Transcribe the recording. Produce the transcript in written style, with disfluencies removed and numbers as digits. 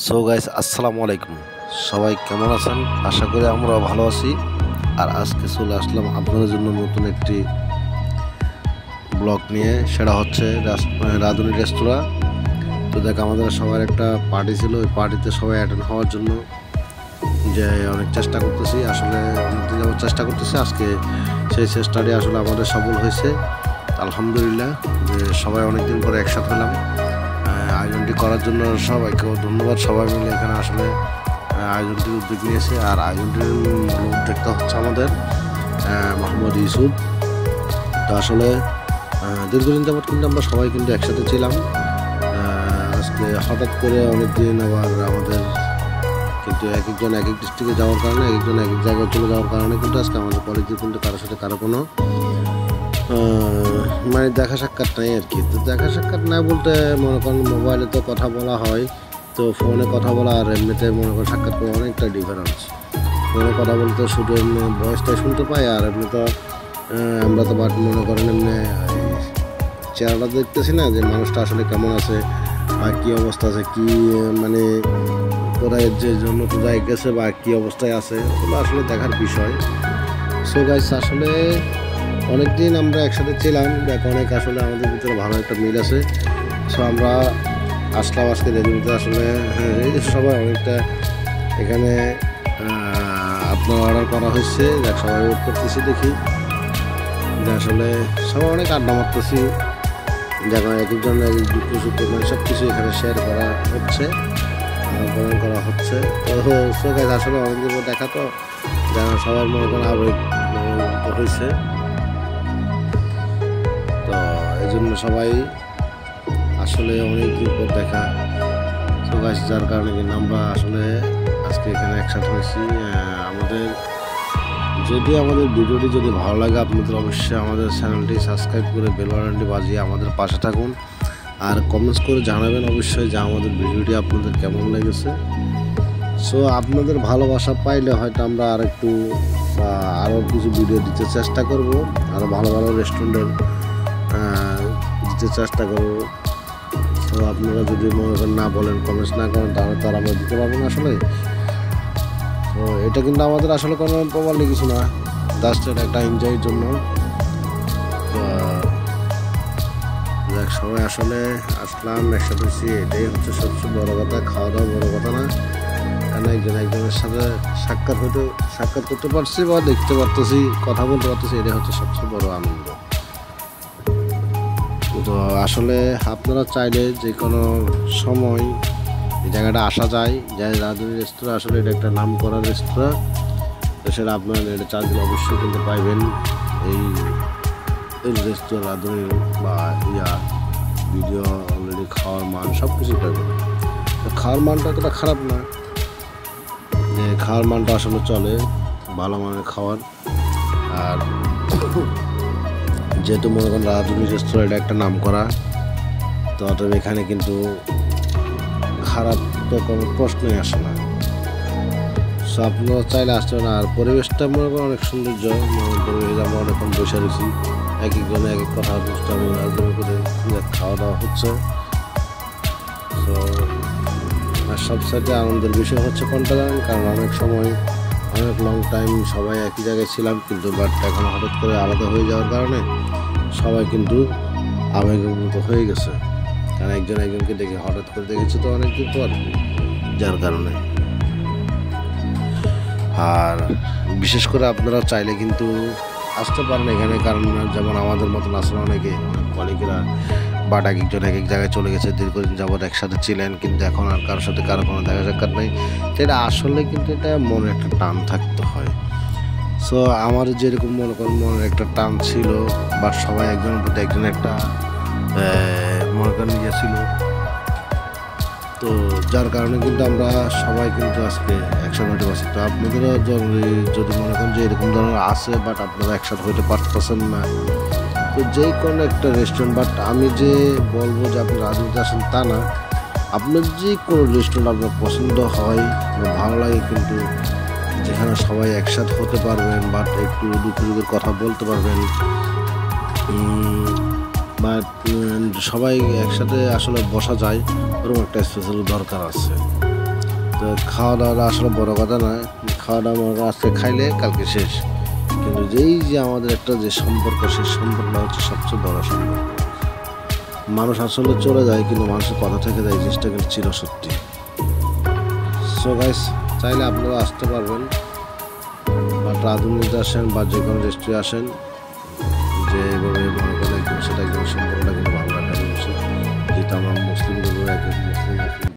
So guys, আসসালামু আলাইকুম। সবাই কেমন আছেন? আশা করি আমরা ভালো আছি। আর আজকে চলে আসলাম আপনাদের জন্য নতুন একটি ব্লগ নিয়ে। সেটা হচ্ছে রাঁধুনি রেস্তোরাঁ। তো দেখ, আমাদের সবার একটা পার্টি ছিল, ওই পার্টিতে সবাই অ্যাটেন্ড হওয়ার জন্য যে অনেক চেষ্টা করতেছি, আসলে অনেকদিন যাবত চেষ্টা করতেছি। আজকে সেই চেষ্টাটি আসলে আমাদের সফল হয়েছে, আলহামদুলিল্লাহ। যে সবাই অনেকদিন পরে একসাথে হলাম। আয়োজনটি করার জন্য সবাইকেও ধন্যবাদ। সবাই মিলে এখানে আসলে আয়োজনটির উদ্যোগ নিয়েছে। আর আয়োজনটির মূল উদ্যোক্তা হচ্ছে আমাদের মোহাম্মদ ইউসুফ। তো আসলে দীর্ঘদিন যাবৎ কিন্তু আমরা সবাই কিন্তু একসাথে ছিলাম। আজকে হঠাৎ করে অনেকদিন আবার আমাদের কিন্তু এক একজন এক এক ডিস্ট্রিক্টে যাওয়ার কারণে, এক একজন এক এক জায়গায় চলে যাওয়ার কারণে কিন্তু আজকে আমাদের কলেজে কিন্তু কারোর সাথে কারো কোনো মানে দেখা সাক্ষাৎ নাই আর কি। তো দেখা সাক্ষাৎ নাই বলতে মনে করেন মোবাইলে তো কথা বলা হয়, তো ফোনে কথা বলা আর এমনিতে মনে করেন সাক্ষাৎ করা অনেকটা ডিফারেন্স। ফোনে কথা বলতে শুধু এমনি ভয়েসটাই শুনতে পাই, আর এমনি তো আমরা তো বাট মনে করেন এমনি চেহারাটা দেখতেছি না যে মানুষটা আসলে কেমন আছে বা কী অবস্থা আছে, কী মানে কোথায় যে জন্য কোথায় গেছে বা কী অবস্থায় আছে, ওগুলো আসলে দেখার বিষয়। সো গাইস, আসলে অনেকদিন আমরা একসাথে ছিলাম, দেখ অনেক আসলে আমাদের ভিতরে ভালো একটা মিল আছে। সো আমরা আসলাম আজকে রেডিওতে। আসলে সবাই অনেকটা এখানে আপনার অর্ডার করা হয়েছে, দেখ সবাই ওয়েট করতেছি, দেখি যে আসলে সবাই অনেক আড্ডা মারতেছি। যেমন এক একজন এক এক দুঃখ সুখ মানে সব কিছু এখানে শেয়ার করা হচ্ছে, প্রদান করা হচ্ছে। তো সো গাইস, আসলে অনেকদিন দেখা তো যেন সবার মনে করেন আবেগ হয়েছে। তো এই জন্য সবাই আসলে অনেকদিন পর দেখা। তো গাইস, যার কারণে কিন্তু আমরা আসলে আজকে এখানে একসাথে হয়েছি। আমাদের ভিডিওটি যদি ভালো লাগে, আপনাদের অবশ্যই আমাদের চ্যানেলটি সাবস্ক্রাইব করে বেল বাটনটি বাজিয়ে আমাদের পাশে থাকুন। আর কমেন্টস করে জানাবেন অবশ্যই যে আমাদের ভিডিওটি আপনাদের কেমন লেগেছে। সো আপনাদের ভালোবাসা পাইলে হয়তো আমরা আরও কিছু ভিডিও দিতে চেষ্টা করব, আরও ভালো ভালো রেস্টুরেন্টের দিতে চেষ্টা করব। তো আপনারা যদি মনে করেন না বলেন, কমেন্টস না করেন, তাহলে তো আর আমরা দিতে পারবো না আসলে। তো এটা কিন্তু আমাদের আসলে কোনো প্রবলেম কিছু না, জাস্ট এটা একটা এনজয়ের জন্য। দেখ সবাই আসলে আসলাম, একসাথে হচ্ছি, এটাই হচ্ছে সবচেয়ে বড় কথা। খাওয়া দাওয়া বড় কথা না, কারণ একজনের সাথে সাক্ষাৎ করতে পারছি বা দেখতে পারতেছি, কথা বলতে পারতেছি, এটাই হচ্ছে সবচেয়ে বড় আনন্দ। তো আসলে আপনারা চাইলে যে কোনো সময় এই জায়গাটা আসা যায়। রাঁধুনি রেস্তোরাঁ আসলে এটা একটা নাম করা রেস্তোরাঁ। তো সেটা আপনারা এটা চার্জ দিলে অবশ্যই কিন্তু পাইবেন এই রেস্তোরাঁ রাঁধুনি বা ভিডিও অলরেডি খাওয়ার মান সব কিছুই পাইবেন। তো খাওয়ার মানটা এতটা খারাপ না, যে খাওয়ার মানটা আসলে চলে, ভালো মানের খাওয়ার। আর যেহেতু মনে করেন রাঁধুনি রেস্তোরাঁ এটা একটা নাম করা, তো অতএব এখানে কিন্তু খারাপ তো কোনো প্রশ্নই আসে না। সো আপনারা চাইলে আসতে পারেন। আর পরিবেশটা মনে করেন অনেক সৌন্দর্য, পরিবেশ আমরা অনেকক্ষণ বসে রয়েছি, এক একজনে এক এক কথা বুঝতে করে খাওয়া দাওয়া হচ্ছে। তো আর সবসাইতে আনন্দের বিষয় হচ্ছে কোনটা জানেন, কারণ অনেক সময় অনেক লং টাইম সবাই একই জায়গায় ছিলাম, কিন্তু বাট এখন হঠাৎ করে আলাদা হয়ে যাওয়ার কারণে সবাই কিন্তু আবেগপ্রবণ হয়ে গেছে। কারণ একজন একজনকে দেখে হঠাৎ করে দেখেছে তো অনেকদিন পর, যার কারণে। আর বিশেষ করে আপনারা চাইলে কিন্তু আসতে পারেন এখানে, কারণ যেমন আমাদের মতন আসলে অনেকে কলিগরা বাট এক একজন এক এক জায়গায় চলে গেছে, দীর্ঘদিন যাবৎ একসাথে ছিলেন, কিন্তু এখন আর কারোর সাথে কারো কোনো দেখা সাক্ষাৎ নেই। এটা আসলে কিন্তু এটা মনে একটা টান থাকতে হয়। সো আমার যেরকম মনে করেন মনের একটা টান ছিল, বাট সবাই একজনের প্রতি একজন একটা মনে করেন ইয়ে ছিল। তো যার কারণে কিন্তু আমরা সবাই কিন্তু আজকে একসাথে হতে পারছি। তো আপনাদেরও যদি মনে করেন যে এরকম ধরনের আছে, বাট আপনারা একসাথে হতে পারতেছেন না, তো যে কোনো একটা রেস্টুরেন্ট, বাট আমি যে বলবো যে আপনি রাঁধুনিতে আসেন তা না, আপনার যে কোনো রেস্টুরেন্ট আপনার পছন্দ হয় বা ভালো লাগে, কিন্তু যেখানে সবাই একসাথে হতে পারবেন, বাট একটু দুঃখ দুঃখের কথা বলতে পারবেন, বা সবাই একসাথে আসলে বসা যায়, ওরকম একটা স্পেশাল দরকার আছে। তো খাওয়া দাওয়াটা আসলে বড় কথা নয়, খাওয়া দাওয়া মনে করেন আজকে খাইলে কালকে শেষ, কিন্তু যেই যে আমাদের একটা যে সম্পর্ক, সেই সম্পর্কটা হচ্ছে সবচেয়ে বড় সম্পর্ক। মানুষ আসলে চলে যায় কিন্তু মানুষের কথা থেকে যায়, এই জিনিসটা কিন্তু চিরসত্যি। সো গাইস, চাইলে আপনারা আসতে পারবেন, বা রাঁধুনিতে আসেন বা যে কোনো রেস্টুরেন্টে আসেন, যে এইভাবে মনে করেন একদম সেটা একদম সম্পর্কটা কিন্তু ভালো রাখার উচিত, যেটা আমার মুসলিমদের মুসলিম